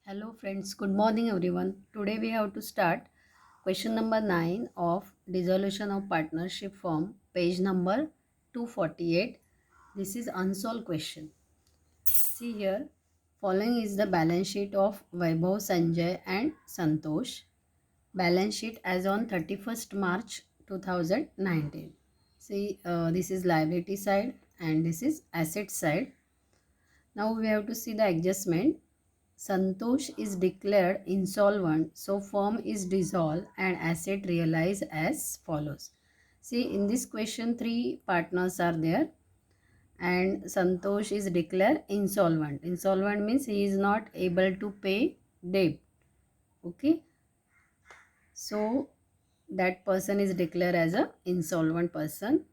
Hello friends, good morning everyone. Today we have to start question number 9 of dissolution of partnership form, page number 248. This is unsolved question. See here, following is the balance sheet of Vaibhav, Sanjay and Santosh. Balance sheet as on 31st March 2019. See, this is liability side and this is asset side. Now we have to see the adjustment. Santosh is declared insolvent, so firm is dissolved and asset realized as follows. See, in this question, three partners are there and Santosh is declared insolvent. Insolvent means he is not able to pay debt. Okay, so that person is declared as a insolvent person.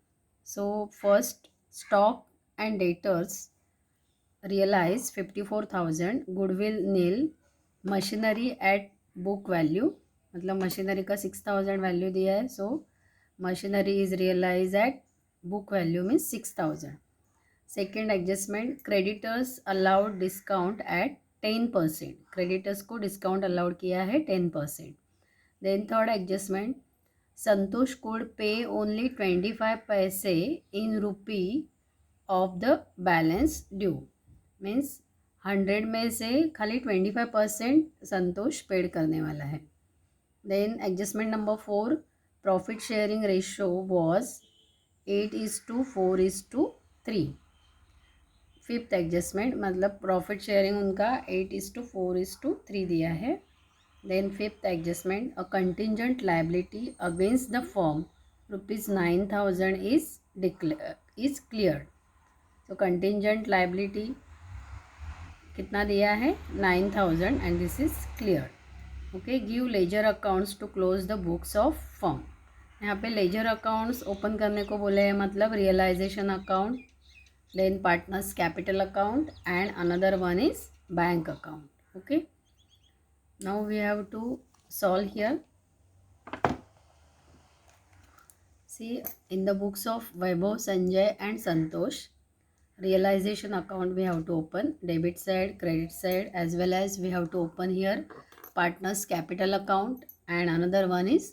So first, stock and debtors realize 54,000, goodwill nil, machinery at book value, मतलब machinery का 6,000 value दिया है, so machinery is realise at book value means 6,000. Second adjustment, creditors allowed discount at 10%, creditors को discount allowed किया है 10%. Then third adjustment, Santosh could pay only 25 पैसे in rupee of the balance due, means 100 में से खाली 25% संतोष paid करने वाला है. Then adjustment number 4, profit sharing ratio was 8:4:3. Fifth adjustment, मतलब प्रॉफिट शेयरिंग उनका 8:4:3 दिया है. Then fifth adjustment, a contingent liability against the firm ₹9,000 is cleared. तो कंटिंजेंट लाइबिलिटी कितना दिया है 9,000 and this is clear. Okay, give ledger accounts to close the books of firm. यहाँ पे लेजर अकाउंट्स ओपन करने को बोले हैं, मतलब realisation account, then partners capital account and another one is bank account. Okay, now we have to solve here. See, in the books of Vaibhav, Sanjay and Santosh, realization account we have to open, debit side, credit side, as well as we have to open here partners capital account and another one is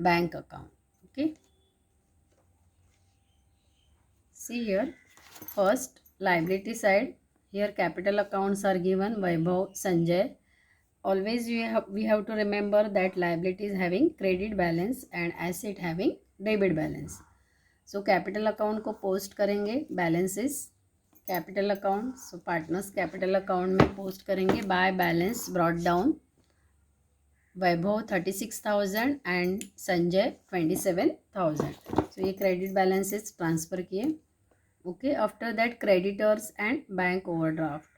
bank account. Okay, see here, first liability side, here capital accounts are given Vaibhav, Sanjay. Always we have to remember that liability is having credit balance and asset having debit balance. So capital account को post करेंगे, balance is capital account, so partners capital account में post करेंगे. By balance brought down, Vaibhav 36,000 and Sanjay 27,000. सो ये credit balances transfer किए. Okay, after that creditors and bank overdraft.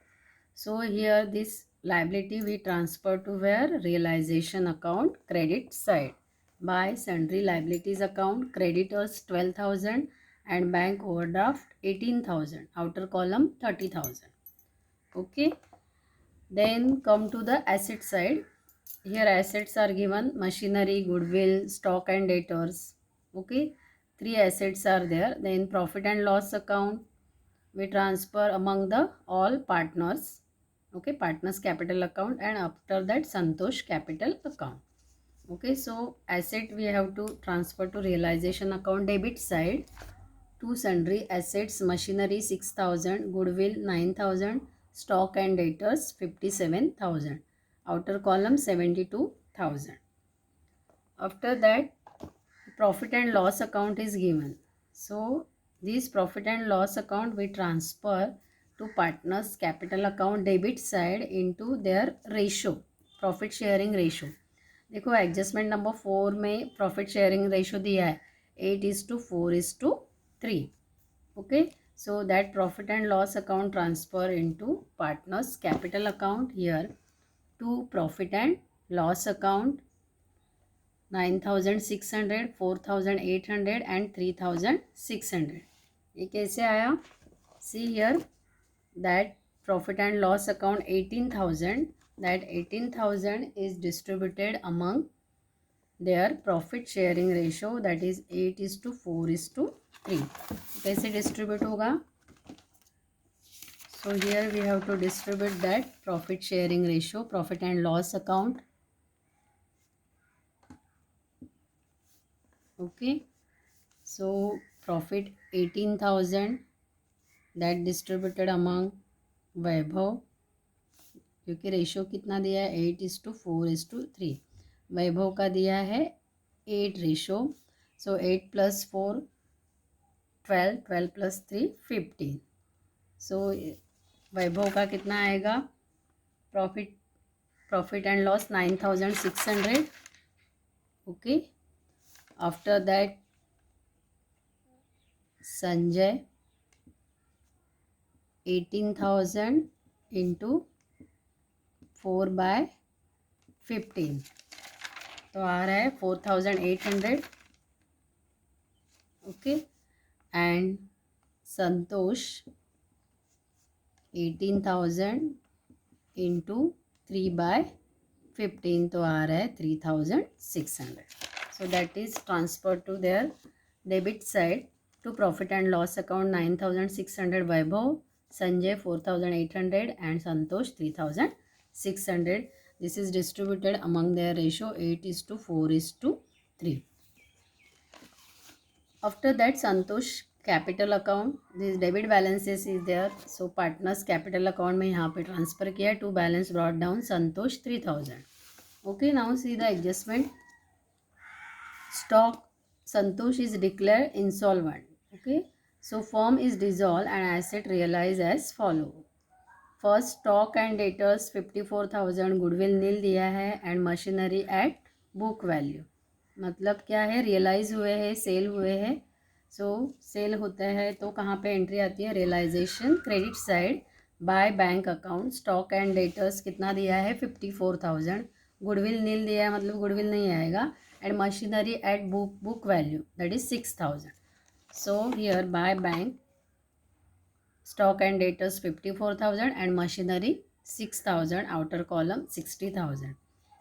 So here this liability we transfer to where realization account, credit side. By sundry liabilities account, creditors 12,000 and bank overdraft 18,000, outer column 30,000. Okay, then come to the asset side. Here assets are given, machinery, goodwill, stock and debtors. Okay, three assets are there. Then profit and loss account we transfer among the all partners. Okay, partners capital account and after that Santosh capital account. Okay, so asset we have to transfer to realization account, debit side, two sundry assets, machinery 6,000, goodwill 9,000, stock and debtors 57,000, outer column 72,000. After that profit and loss account is given. So this profit and loss account we transfer to partners capital account, debit side into their ratio, profit sharing ratio. देखो adjustment number 4 में profit sharing ratio दिया है 8:4:3. Okay, so that profit and loss account transfer into partners capital account. Here to profit and loss account 9,600, 4,800 and 3,600. ये कैसे आया? See here that profit and loss account 18,000, that 18,000 is distributed among their profit sharing ratio, that is 8:4:3. कैसे distribute होगा? So here we have to distribute that profit sharing ratio, profit and loss account. Okay, so profit 18,000 that distributed among वैभव, क्योंकि ratio कितना दिया है 8:4:3. वैभव का दिया है 8 ratio. सो 8 + 4 12, 12 + 3 15. सो वैभव का कितना आएगा profit and loss 9,600. Okay, after that Sanjay 18,000 into 4/15, तो आ रहा है 4,800. ओके, एंड संतोष 18,000 इंटू 3/15, तो आ रहा है 3,600. So that is transfer to their debit side to profit and loss account 9,600 Vaibhav, Sanjay 4,800 and Santosh 3,600. This is distributed among their ratio 8:4:3. After that Santosh capital account, this debit balances is there. So partners capital account में यहाँ पे transfer किया, to balance brought down Santosh 3,000. Okay, now see the adjustment. Stock Santosh is declared insolvent. Okay, so firm is dissolved and asset realized as follow. First stock and debtors 54,000, goodwill nil दिया है and machinery at book value. मतलब क्या है, realise हुए हैं, cell हुए हैं. सो cell होता है तो कहाँ पे एंट्री आती है, realisation credit side by bank account. Stock and debtors कितना दिया है 54,000, गुडविल नील दिया है मतलब गुडविल नहीं आएगा, and machinery at book value that is 6,000. So here by bank stock and debtors 54,000 and machinery 6,000, outer column 60,000.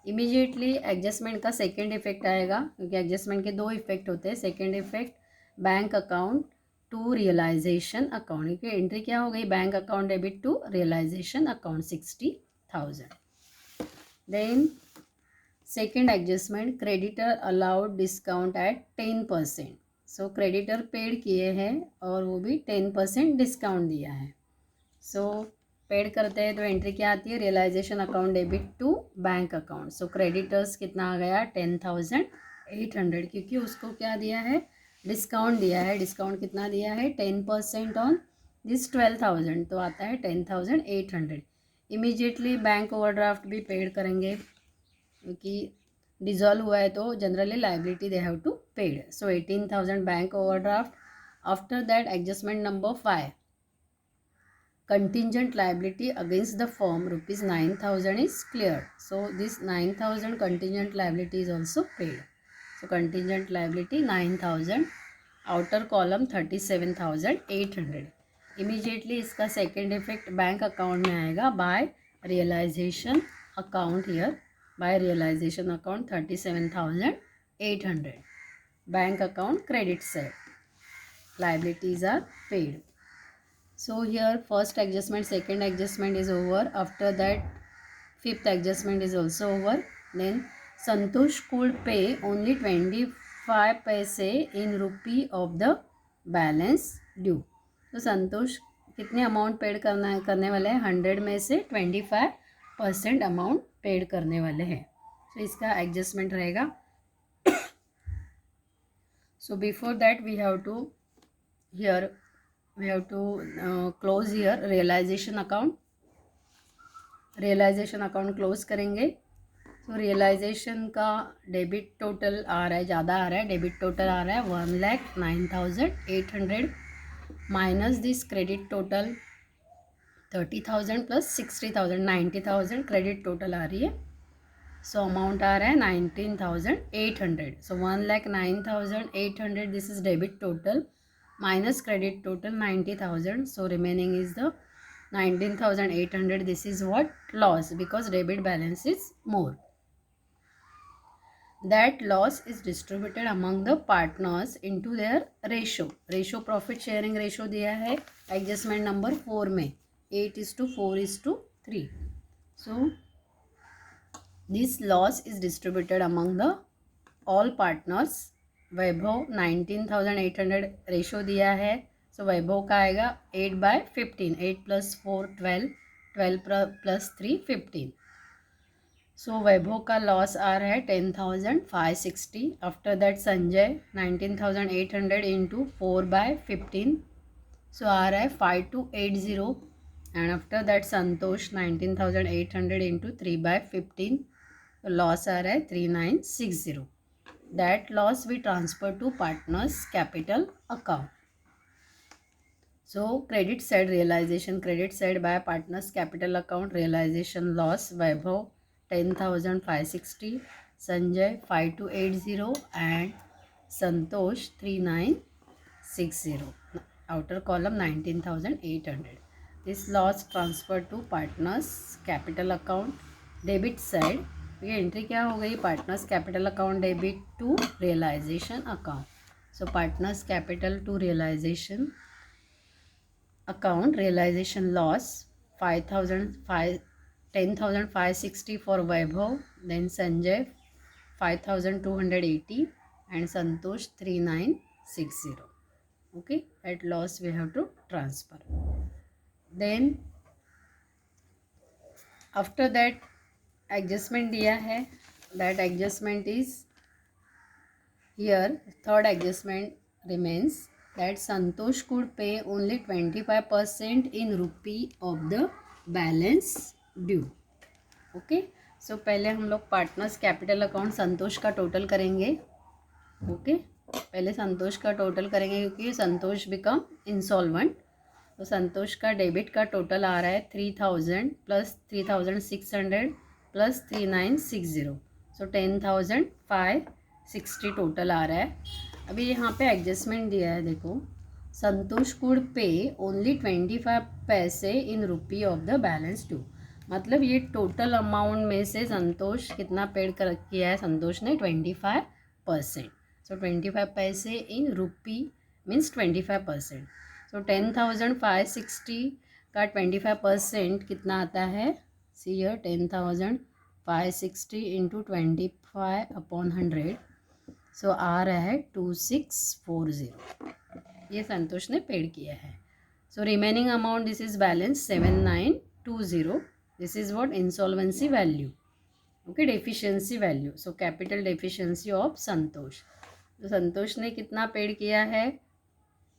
Immediately adjustment का second effect आएगा, क्योंकि एडजस्टमेंट के दो इफेक्ट होते हैं. Second effect bank account to realisation account, क्योंकि entry क्या हो गई, bank account debit to realisation account 60,000. Then second adjustment creditor allowed discount at 10%. So creditor paid किए हैं और वो भी 10% डिस्काउंट दिया है. सो पेड करते हैं तो एंट्री क्या आती है, realisation account debit to bank account. So creditors कितना आ गया 10,800, क्योंकि उसको क्या दिया है, डिस्काउंट दिया है. डिस्काउंट कितना दिया है 10% ऑन दिस 12,000, तो आता है 10,800. इमीडिएटली बैंक ओवरड्राफ्ट भी पेड करेंगे, क्योंकि डिजॉल्व हुआ है तो generally liability they have to paid. So 18,000 bank overdraft. After that adjustment number 5, contingent liability against the firm rupees 9,000 is cleared. So this 9,000 contingent liability is also paid. So contingent liability 9,000, outer column 37,800. Immediately इसका second effect bank account में आएगा by realization account. here by realization account 37,800, bank account credit side, liabilities are paid. So here first adjustment, second adjustment is over. After that fifth adjustment is also over. Then Santosh could pay only 25 paise in rupee of the balance due. तो संतोष कितने amount paid करने वाले हैं, 100 में से 25% amount paid करने वाले हैं. तो इसका एडजस्टमेंट रहेगा. So before that we have to close here realisation account. Realisation account close करेंगे. तो रियलाइजेशन का डेबिट टोटल आ रहा है, ज़्यादा आ रहा है. डेबिट टोटल आ रहा है 1,09,800 minus this credit total 30,000 plus 60,000, 90,000 credit total आ रही है. सो अमाउंट आ रहा है 19,800. So 1,09,800 this is debit total minus credit total 90,000. so remaining is the 19,800. this is what loss, because debit balance is more. that loss is distributed among the partners into their ratio. profit sharing ratio दिया है adjustment number 4 में. 8:4:3. So this loss is distributed among the all partners. Vaibhav 19,800 ratio दिया है, सो वैभव का आएगा 8/15, 8 + 4 12, 12 + 3 15. सो वैभव का loss आ रहा है 10,560. After that Sanjay 19,800 into 4/15, so आ रहा है 5280. And after that Santosh 19,800 into 3/15, loss आ रहा है 3960. That loss we transfer to partners capital account. So credit side realization, credit side by partners capital account realization loss, Vaibhav 10,560, Sanjay 5280 and Santosh 3960. Outer column 19,800. This loss transferred to partners capital account. Debit side, ये entry क्या हो गई, partners capital account debit to realisation account. So partners capital to realisation account realization loss 10,560 for Vaibhav, then Sanjay 5,280 and Santosh 3960. Okay, that loss we have to transfer. Then after that adjustment दिया है, that adjustment is here. Third adjustment remains that Santosh could pay only 25% in rupee of the balance due. Okay, so पहले हम लोग partners capital account संतोष का total करेंगे. Okay, पहले संतोष का total करेंगे क्योंकि संतोष बिकम इंसॉल्वेंट. तो संतोष का डेबिट का टोटल आ रहा है 3,000 प्लस 3,600 प्लस 3,960. सो 10,560 टोटल आ रहा है. अभी यहाँ पे एडजस्टमेंट दिया है, देखो, संतोष कुड पे ओनली 25 पैसे in rupee of the balance due. मतलब ये टोटल अमाउंट में से संतोष कितना पेड कर किया है, संतोष ने 25%. सो 25 पैसे इन रुपी मीन्स 25%. सो 10,560 का 25% कितना आता है, सी हियर 10,560 इंटू 25/100. सो आ रहा है 2640. ये संतोष ने पेड किया है. So remaining amount this is balance 7920. This is what insolvency value. Okay, deficiency value. So capital deficiency of Santosh. तो संतोष ने कितना पेड किया है,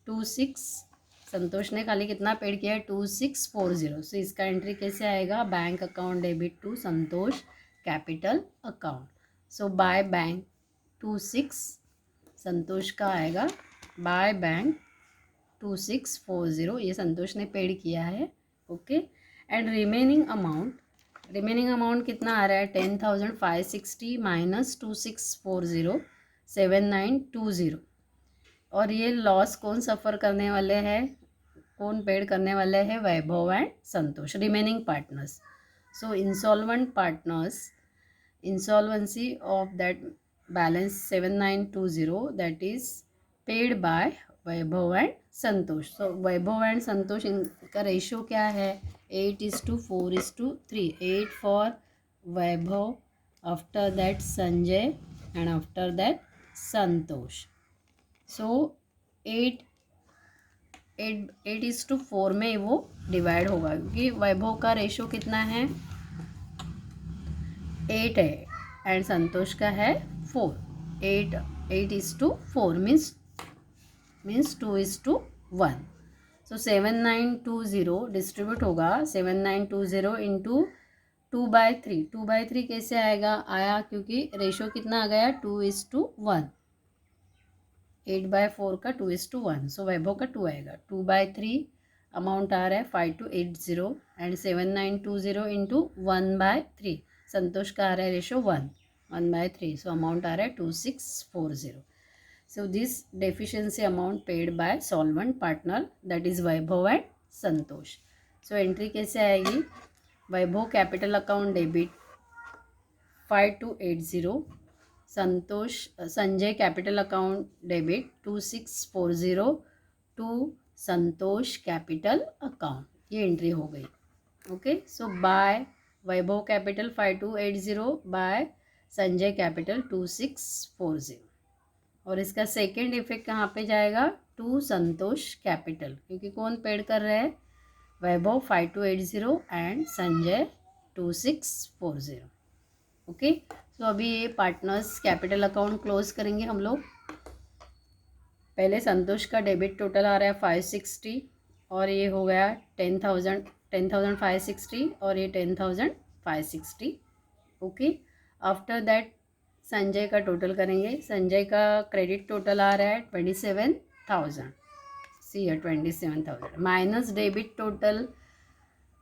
26. संतोष ने खाली कितना पेड किया है, 2640. सो इसका एंट्री कैसे आएगा, bank account debit to Santosh capital account. So by bank 26 Santosh का आएगा, बाय बैंक 2640. ये संतोष ने पेड किया है. ओके, एंड रिमेनिंग अमाउंट कितना आ रहा है, 10,560 माइनस 2640 7920. और ये लॉस कौन सफ़र करने वाले हैं, कौन पेड करने वाले हैं, Vaibhav and Santosh, remaining partners. So insolvent partners, insolvency of that balance 7920 that is paid by Vaibhav and Santosh. So Vaibhav and Santosh इनका रेशियो क्या है, 8:4:3. 8 for Vaibhav, after that Sanjay and after that Santosh. So 8:4 में वो डिवाइड होगा क्योंकि वैभव का रेशियो कितना है, 8 है एंड संतोष का है 4. 8:4 मीन्स 2:1. सो 7920 डिस्ट्रीब्यूट होगा, 7920 इंटू 2/3. 2/3 कैसे आया क्योंकि रेशियो कितना आ गया, 2:1. 8/4 का 2:1. सो वैभव का 2 आएगा. 2/3 अमाउंट आ रहा है 5280 एंड 7920 इंटू 1/3. संतोष का आ रहा है रेशियो 1/3. सो अमाउंट आ रहा है 2640. So this deficiency amount paid by solvent partner that is Vaibhav and Santosh. So entry कैसे आएगी, Vaibhav capital account debit 5280, Sanjay capital account debit 2640 to Santosh capital account. ये एंट्री हो गई। Okay, so by Vaibhav capital 5280 by Sanjay capital 2640। और इसका सेकेंड इफेक्ट कहाँ पे जाएगा? टू संतोष कैपिटल, क्योंकि कौन पेड कर रहा है? वैभव 5280 एंड संजय 2640। ओके, तो अभी ये पार्टनर्स कैपिटल अकाउंट क्लोज करेंगे हम लोग। पहले संतोष का डेबिट टोटल आ रहा है 560 और ये हो गया 10,560 और ये 10,560। ओके, आफ्टर दैट संजय का टोटल करेंगे। संजय का क्रेडिट टोटल आ रहा है 27,000। सी है 27,000 माइनस डेबिट टोटल,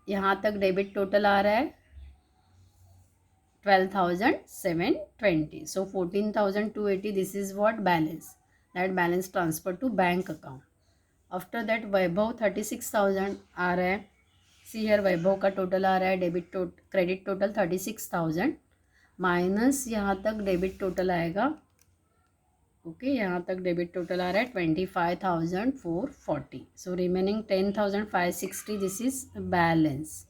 यहाँ तक डेबिट टोटल आ रहा है 12,720. So 14,280, this is what balance. That balance transfer to bank account. After that वैभव 36,000 आ रहा है। सी हियर वैभव का टोटल आ रहा है डेबिट क्रेडिट टोटल 36,000 माइनस यहाँ तक डेबिट टोटल आएगा। ओके, यहाँ तक डेबिट टोटल आ रहा है 25,440. So remaining 10,560, this is balance.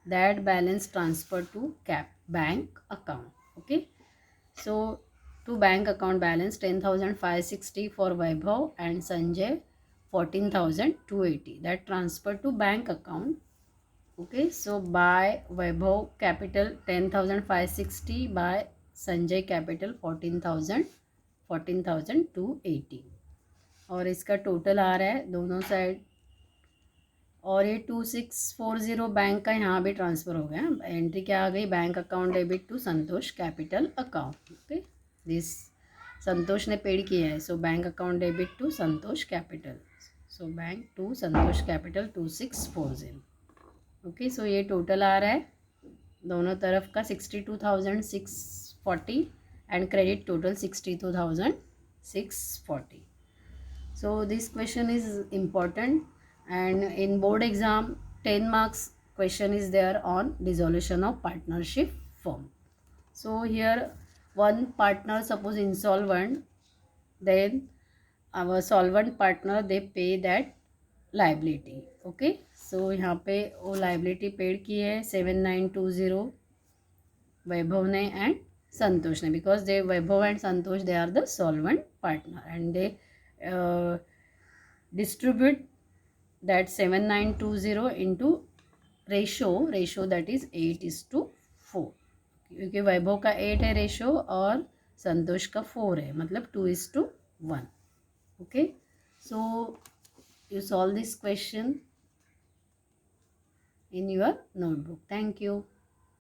That balance transferred to bank account. Okay, so to bank account balance 10,560 for Vaibhav and Sanjay 14,280, that transferred to bank account. Okay, so by Vaibhav capital 10,560 by Sanjay capital 14,280 और इसका total आ रहा है दोनों side. और ये 2640 bank का यहाँ भी ट्रांसफ़र हो गया। एंट्री क्या आ गई? Bank account debit to Santosh capital account. Okay, this Santosh ने पेड किया है, so bank account debit to Santosh capital. So bank to Santosh capital 2640। Okay, so ये टोटल आ रहा है दोनों तरफ का 62,640 and credit total 62,640. So this question is important. And in board exam 10 marks question is there on dissolution of partnership firm. So here one partner suppose insolvent, then our solvent partner they pay that liability. Okay, so यहाँ पे वो liability paid की है 7920 वैभव ने and Santosh ने, because they Vaibhav and Santosh they are the solvent partner and they distribute that 7920 into ratio that is 8:4, क्योंकि वैभव का 8 है रेशो और संतोष का 4 है, मतलब 2:1. Okay, so you solve this question in your notebook. Thank you.